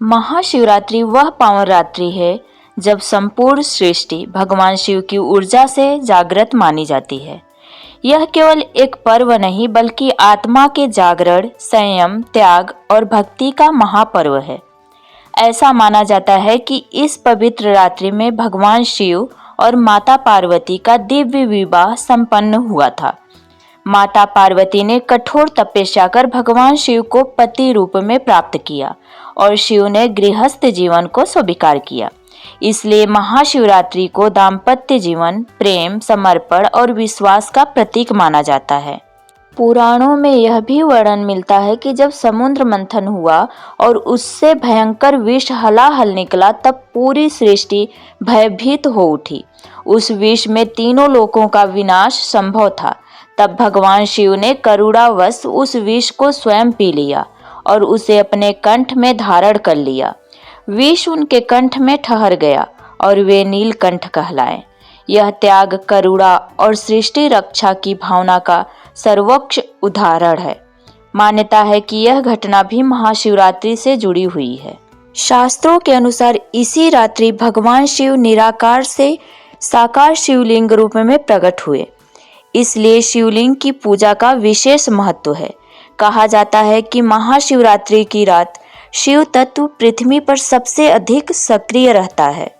महाशिवरात्रि वह पावन रात्रि है जब संपूर्ण सृष्टि भगवान शिव की ऊर्जा से जागृत मानी जाती है। यह केवल एक पर्व नहीं बल्कि आत्मा के जागरण, संयम, त्याग और भक्ति का महापर्व है। ऐसा माना जाता है कि इस पवित्र रात्रि में भगवान शिव और माता पार्वती का दिव्य विवाह संपन्न हुआ था। माता पार्वती ने कठोर तपस्या कर भगवान शिव को पति रूप में प्राप्त किया और शिव ने गृहस्थ जीवन को स्वीकार किया। इसलिए महाशिवरात्रि को दाम्पत्य जीवन, प्रेम, समर्पण और विश्वास का प्रतीक माना जाता है। पुराणों में यह भी वर्णन मिलता है कि जब समुद्र मंथन हुआ और उससे भयंकर विष हलाहल निकला, तब पूरी सृष्टि भयभीत हो उठी। उस विष में तीनों लोकों का विनाश संभव था। तब भगवान शिव ने करुणावश उस विष को स्वयं पी लिया और उसे अपने कंठ में धारण कर लिया। विष उनके कंठ में ठहर गया और वे नीलकंठ कहलाए। यह त्याग, करुणा और सृष्टि रक्षा की भावना का सर्वोच्च उदाहरण है। मान्यता है कि यह घटना भी महाशिवरात्रि से जुड़ी हुई है। शास्त्रों के अनुसार इसी रात्रि भगवान शिव निराकार से साकार शिवलिंग रूप में प्रकट हुए। इसलिए शिवलिंग की पूजा का विशेष महत्व है। कहा जाता है कि महाशिवरात्रि की रात शिव तत्व पृथ्वी पर सबसे अधिक सक्रिय रहता है।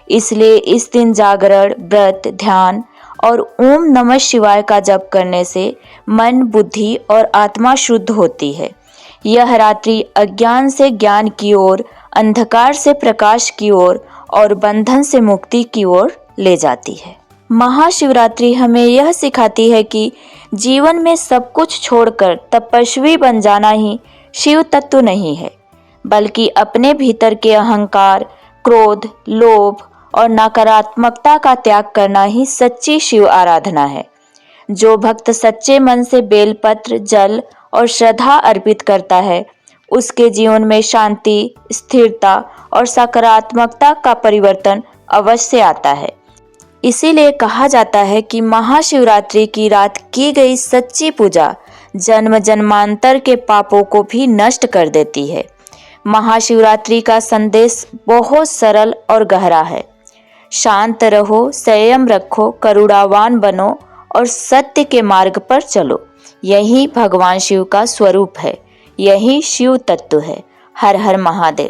इसलिए इस दिन जागरण, व्रत, ध्यान और ओम नमः शिवाय का जप करने से मन, बुद्धि और आत्मा शुद्ध होती है। यह रात्रि अज्ञान से ज्ञान की ओर, अंधकार से प्रकाश की ओर और बंधन से मुक्ति की ओर ले जाती है। महाशिवरात्रि हमें यह सिखाती है कि जीवन में सब कुछ छोड़कर तपस्वी बन जाना ही शिव तत्व नहीं है, बल्कि अपने भीतर के अहंकार, क्रोध, लोभ और नकारात्मकता का त्याग करना ही सच्ची शिव आराधना है। जो भक्त सच्चे मन से बेलपत्र, जल और श्रद्धा अर्पित करता है, उसके जीवन में शांति, स्थिरता और सकारात्मकता का परिवर्तन अवश्य आता है। इसीलिए कहा जाता है कि महाशिवरात्रि की रात की गई सच्ची पूजा जन्म जन्मांतर के पापों को भी नष्ट कर देती है। महाशिवरात्रि का संदेश बहुत सरल और गहरा है। शांत रहो, संयम रखो, करुणावान बनो और सत्य के मार्ग पर चलो। यही भगवान शिव का स्वरूप है, यही शिव तत्व है। हर हर महादेव।